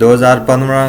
2015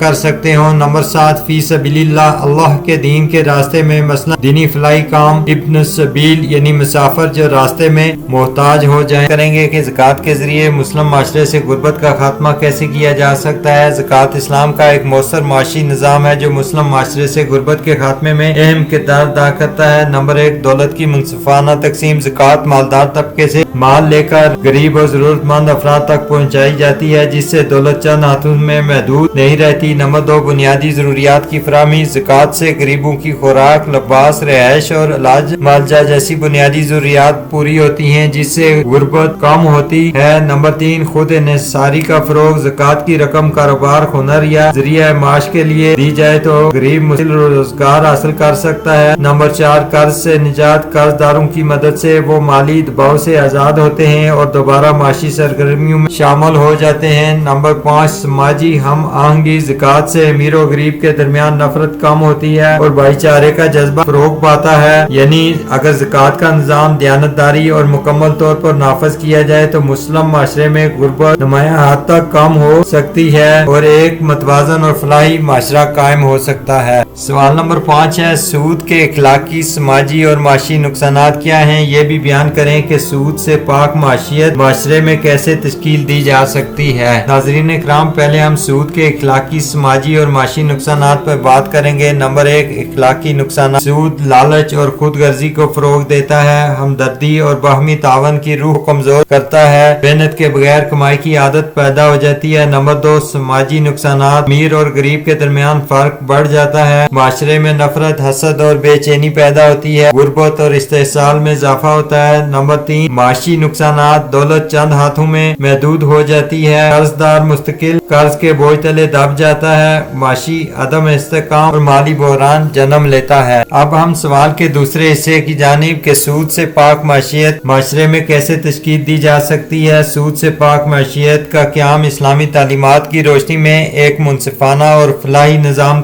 کر سکتے ہوں۔ نمبر 7 فی سبیل اللہ کے دین کے راستے میں مثلا دینی فلاحی کام۔ ابن سبیل یعنی مسافر جو راستے میں محتاج ہو جائیں۔ کریں گے کہ زکوٰۃ کے ذریعے مسلم معاشرے سے غربت کا خاتمہ کیسے کیا جا سکتا ہے۔ زکوٰۃ اسلام کا ایک مؤثر معاشی نظام ہے جو مسلم معاشرے سے غربت کے خاتمے میں اہم کردار ادا کرتا ہے۔ نمبر 1 دولت کی منصفانہ تقسیم۔ زکوٰۃ مالدار طبقے سے مال لے کر غریب اور ضرورت مند افراد تک پہنچائی جاتی ہے جس سے دولت چند ہاتھوں میں محدود نہیں رہتی۔ نمبر 2 بنیادی ضروریات کی فراہمی۔ زکوٰۃ سے غریبوں کی خوراک، لباس، رہائش اور علاج معالجہ جیسی بنیادی ضروریات پوری ہوتی ہیں جس سے غربت کم ہوتی ہے۔ نمبر 3 خود انحصاری کا فروغ۔ زکوٰۃ کی رقم کاروبار، ہنر یا ذریعہ معاش کے لیے دی جائے تو غریب مسلسل روزگار حاصل کر سکتا ہے۔ نمبر 4 قرض سے نجات۔ قرض داروں کی مدد سے وہ مالی دباؤ سے آزاد ہوتے ہیں اور دوبارہ معاشی سرگرمیوں میں شامل ہو جاتے ہیں۔ نمبر 5 سماجی ہم آہنگی۔ زکوٰۃ سے امیر و غریب کے درمیان نفرت کم ہوتی ہے اور بھائی چارے کا جذبہ فروغ پاتا ہے۔ یعنی اگر زکوٰۃ کا نظام دیانتداری اور مکمل طور پر نافذ کیا جائے تو مسلم معاشرے میں غربت نمایاں حد تک کم ہو سکتی ہے اور ایک متوازن اور فلاحی معاشرہ قائم ہو سکتا ہے۔ سوال نمبر 5 ہے سود کے اخلاقی، سماجی اور معاشی نقصانات کیا ہیں؟ یہ بھی بیان کریں کہ سود سے پاک معاشیت معاشرے میں کیسے تشکیل دی جا سکتی ہے۔ ناظرین اکرام پہلے ہم سود کے اخلاقی، سماجی اور معاشی نقصانات پر بات کریں گے۔ نمبر 1 اخلاقی نقصانات۔ سود لالچ اور خود غرضی کو فروغ دیتا ہے، ہمدردی اور باہمی تعاون کی روح کمزور کرتا ہے، محنت کے بغیر کمائی کی عادت پیدا ہو جاتی ہے۔ نمبر 2 سماجی نقصانات۔ امیر اور غریب کے درمیان فرق بڑھ جاتا ہے، معاشرے میں نفرت، حسد اور بے چینی پیدا ہوتی ہے، غربت اور استحصال میں اضافہ ہوتا ہے۔ نمبر 3 معاشی نقصانات۔ دولت چند ہاتھوں میں محدود ہو جاتی ہے، قرض دار مستقل قرض کے بوجھ تلے دب جاتا ہے، معاشی عدم استحکام اور مالی بحران جنم لیتا ہے۔ اب ہم سوال کے دوسرے حصے کی جانب کہ سود سے پاک معاشیت معاشرے میں کیسے تشکیل دی جا سکتی ہے۔ سود سے پاک معاشیت کا قیام اسلامی تعلیمات کی روشنی میں ایک منصفانہ اور فلاحی نظام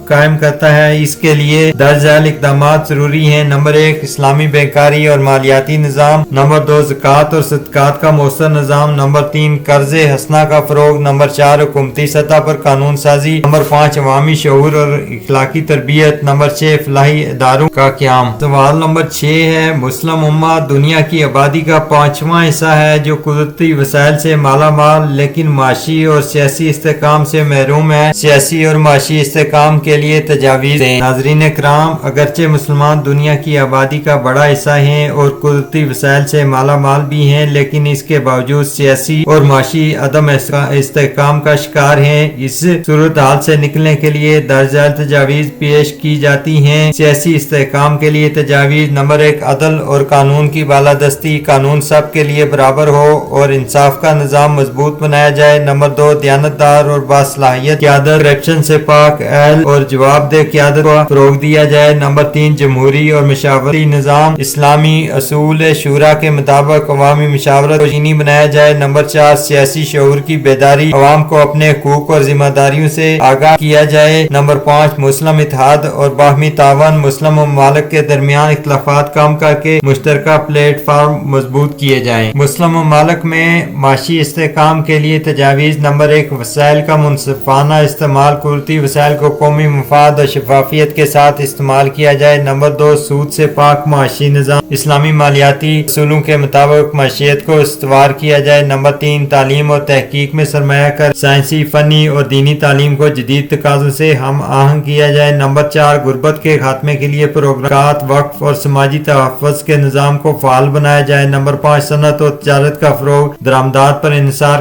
قائم کرتا ہے۔ اس کے لیے درج ذیل اقدامات ضروری ہیں۔ نمبر 1 اسلامی بینکاری اور مالیاتی نظام۔ نمبر 2 زکوٰۃ اور صدقات کا مؤثر نظام۔ نمبر 3 قرض حسنہ کا فروغ۔ نمبر 4 حکومتی سطح پر قانون سازی۔ نمبر 5 عوامی شعور اور اخلاقی تربیت۔ نمبر 6 فلاحی اداروں کا قیام۔ سوال نمبر 6 ہے مسلم امت دنیا کی آبادی کا 5واں حصہ ہے جو قدرتی وسائل سے مالا مال لیکن معاشی اور سیاسی استحکام سے محروم ہے۔ سیاسی اور معاشی استحکام کے لیے تجاویز دیں۔ ناظرین اکرام اگرچہ مسلمان دنیا کی آبادی کا بڑا حصہ ہیں اور قدرتی وسائل سے مالا مال بھی ہیں لیکن اس کے باوجود سیاسی اور معاشی عدم استحکام کا شکار ہیں۔ اس صورتحال سے نکلنے کے لیے درج ذیل تجاویز پیش کی جاتی ہیں۔ سیاسی استحکام کے لیے تجاویز۔ نمبر 1 عدل اور قانون کی بالادستی۔ قانون سب کے لیے برابر ہو اور انصاف کا نظام مضبوط بنایا جائے۔ نمبر 2 دیانتدار اور باصلاحیت قیادت۔ کرپشن سے پاک اہل اور جواب دہ قیادت کو فروغ دیا جائے۔ نمبر 3 جمہوری اور مشاورتی نظام۔ اسلامی اصول شورا کے مطابق عوامی مشاورت کو یقینی بنایا جائے۔ نمبر 4 سیاسی شعور کی بیداری۔ عوام کو اپنے حقوق اور ذمہ داریوں سے آگاہ کیا جائے۔ نمبر 5 مسلم اتحاد اور باہمی تعاون۔ مسلم ممالک کے درمیان اختلافات کم کر کے مشترکہ پلیٹ فارم مضبوط کیے جائیں۔ مسلم ممالک میں معاشی استحکام کے لیے تجاویز۔ نمبر 1 وسائل کا منصفانہ استعمال۔ قدرتی وسائل کو قومی مفاد اور شفافیت کے ساتھ استعمال کیا جائے۔ نمبر 2 سود سے پاک معاشی نظام۔ اسلامی مالیاتی اصولوں کے مطابق معیشت کو استوار کیا جائے۔ نمبر 3 تعلیم اور تحقیق میں سرمایہ کر سائنسی، فنی اور دینی تعلیم کو جدید تقاضوں سے ہم آہنگ کیا جائے۔ نمبر 4 غربت کے خاتمے کے لیے پروگرامات، وقف اور سماجی تحفظ کے نظام کو فعال بنایا جائے۔ نمبر 5 صنعت اور تجارت کا فروغ۔ درآمدات پر انحصار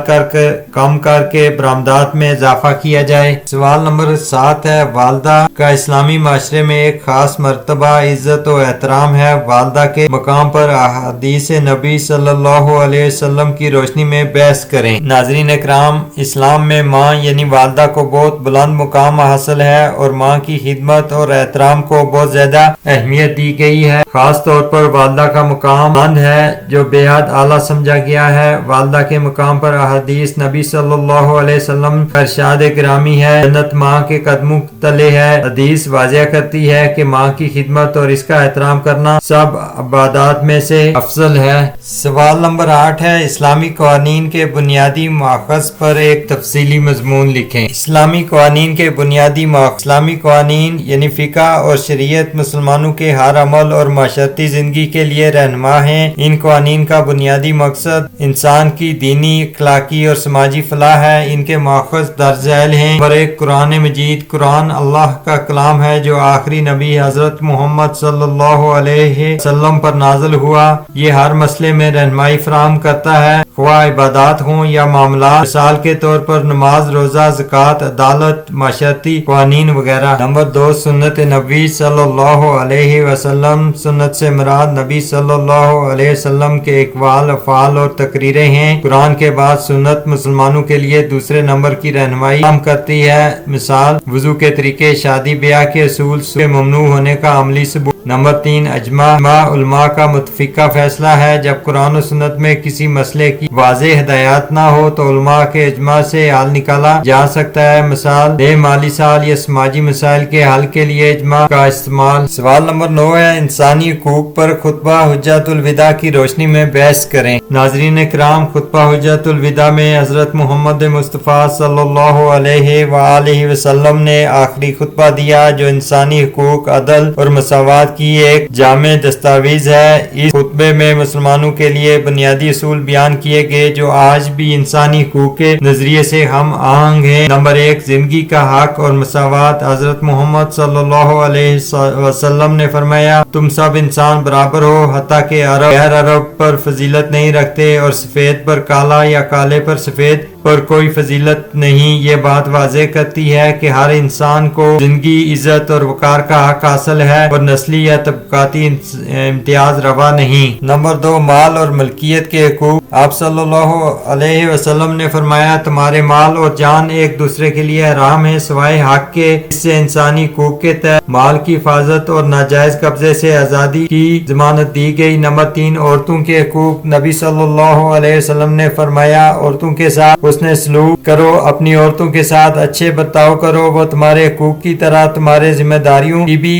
کم کر کے برآمدات میں اضافہ کیا جائے۔ سوال نمبر 7 ہے والدہ کا اسلامی معاشرے میں ایک خاص مرتبہ عزت و احترام ہے۔ والدہ کے مقام پر احادیث نبی صلی اللہ علیہ وسلم کی روشنی میں بحث کریں۔ ناظرین اکرام اسلام میں ماں یعنی والدہ کو بہت بلند مقام حاصل ہے اور ماں کی خدمت اور احترام کو بہت زیادہ اہمیت دی گئی ہے۔ خاص طور پر والدہ کا مقام بلند ہے جو بے حد اعلیٰ سمجھا گیا ہے۔ والدہ کے مقام پر احادیث نبی صلی اللہ علیہ وسلم کا ارشاد گرامی ہے جنت ماں کے قدموں تلے ہے۔ حدیث واضح کرتی ہے کہ ماں کی خدمت اور اس کا احترام کرنا سب عبادات میں سے افضل ہے۔ سوال نمبر 8 ہے اسلامی قوانین کے بنیادی ماخذ پر ایک تفصیلی مضمون لکھیں۔ اسلامی قوانین کے بنیادی ماخذ۔ اسلامی قوانین یعنی فقہ اور شریعت مسلمانوں کے ہر عمل اور معاشرتی زندگی کے لیے رہنما ہیں۔ ان قوانین کا بنیادی مقصد انسان کی دینی، اخلاقی اور سماجی فلاح ہے۔ ان کے ماخذ درج ذیل ہیں۔ نمبر 1، قرآن مجید۔ قرآن اللہ کا کلام ہے جو آخری نبی حضرت محمد صلی اللہ علیہ وسلم پر نازل ہوا۔ یہ ہر مسئلے میں رہنمائی فراہم کرتا ہے، خواہ عبادات ہوں یا معاملات، مثال کے طور پر نماز، روزہ، زکوٰۃ، عدالت، معاشرتی قوانین وغیرہ۔ نمبر 2، سنت نبی صلی اللہ علیہ وسلم۔ سنت سے مراد نبی صلی اللہ علیہ وسلم کے اقوال، افعال اور تقریریں ہیں۔ قرآن کے بعد سنت مسلمانوں کے لیے دوسرے نمبر کی رہنمائی فراہم کرتی ہے، مثال وضو کے طریقے، شادی بیاہ کے اصول، کے ممنوع ہونے کا عملی ثبوت۔ نمبر 3، اجماع علماء کا متفقہ فیصلہ ہے۔ جب قرآن و سنت میں کسی مسئلے کی واضح ہدایات نہ ہو تو علماء کے اجماع سے حل نکالا جا سکتا ہے، مثال نئے مالی سال یا سماجی مسائل کے حل کے لیے اجماع کا استعمال۔ سوال نمبر 9 ہے، انسانی حقوق پر خطبہ حجۃ الوداع کی روشنی میں بحث کریں۔ ناظرین کرام، خطبہ حجۃ الوداع میں حضرت محمد مصطفیٰ صلی اللہ علیہ وآلہ وسلم نے آخری خطبہ دیا جو انسانی حقوق، عدل اور مساوات کی ایک جامع دستاویز ہے۔ اس خطبے میں مسلمانوں کے لیے بنیادی اصول بیان کیے گئے جو آج بھی انسانی حقوق کے نظریے سے ہم آہنگ ہیں۔ نمبر 1، زندگی کا حق اور مساوات۔ حضرت محمد صلی اللہ علیہ وسلم نے فرمایا، تم سب انسان برابر ہو، حتیٰ کہ عرب غیر عرب پر فضیلت نہیں رکھتے اور سفید پر کالا یا کالے پر سفید پر کوئی فضیلت نہیں۔ یہ بات واضح کرتی ہے کہ ہر انسان کو زندگی، عزت اور وقار کا حق حاصل ہے اور نسلی یا طبقاتی امتیاز روا نہیں۔ نمبر 2، مال اور ملکیت کے حقوق۔ آپ صلی اللہ علیہ وسلم نے فرمایا، تمہارے مال اور جان ایک دوسرے کے لیے حرام ہے سوائے حق کے۔ اس سے انسانی حقوق کے تحت مال کی حفاظت اور ناجائز قبضے سے آزادی کی ضمانت دی گئی۔ نمبر 3، عورتوں کے حقوق۔ نبی صلی اللہ علیہ وسلم نے فرمایا، عورتوں کے ساتھ حسن سلوک کرو، اپنی عورتوں کے ساتھ اچھے برتاؤ کرو، وہ تمہارے حقوق کی طرح تمہارے ذمہ داریوں کی بھی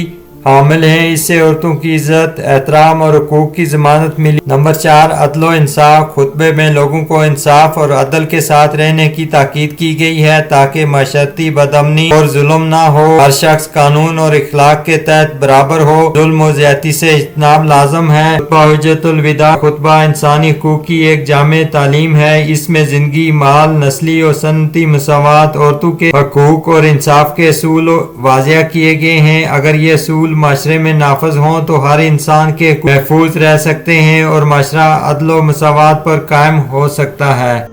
حامل ہیں۔ اس سے عورتوں کی عزت، احترام اور حقوق کی ضمانت ملی۔ نمبر 4، عدل و انصاف۔ خطبے میں لوگوں کو انصاف اور عدل کے ساتھ رہنے کی تاکید کی گئی ہے تاکہ معاشرتی بدامنی اور ظلم نہ ہو۔ ہر شخص قانون اور اخلاق کے تحت برابر ہو۔ ظلم و زیادتی سے اجتناب لازم ہے۔ خطبہ حجۃ الوداع خطبہ انسانی حقوق کی ایک جامع تعلیم ہے۔ اس میں زندگی، مال، نسلی اور صنعتی مساوات، عورتوں کے حقوق اور انصاف کے اصول واضح کیے گئے ہیں۔ اگر یہ اصول معاشرے میں نافذ ہوں تو ہر انسان کے حقوق محفوظ رہ سکتے ہیں اور معاشرہ عدل و مساوات پر قائم ہو سکتا ہے۔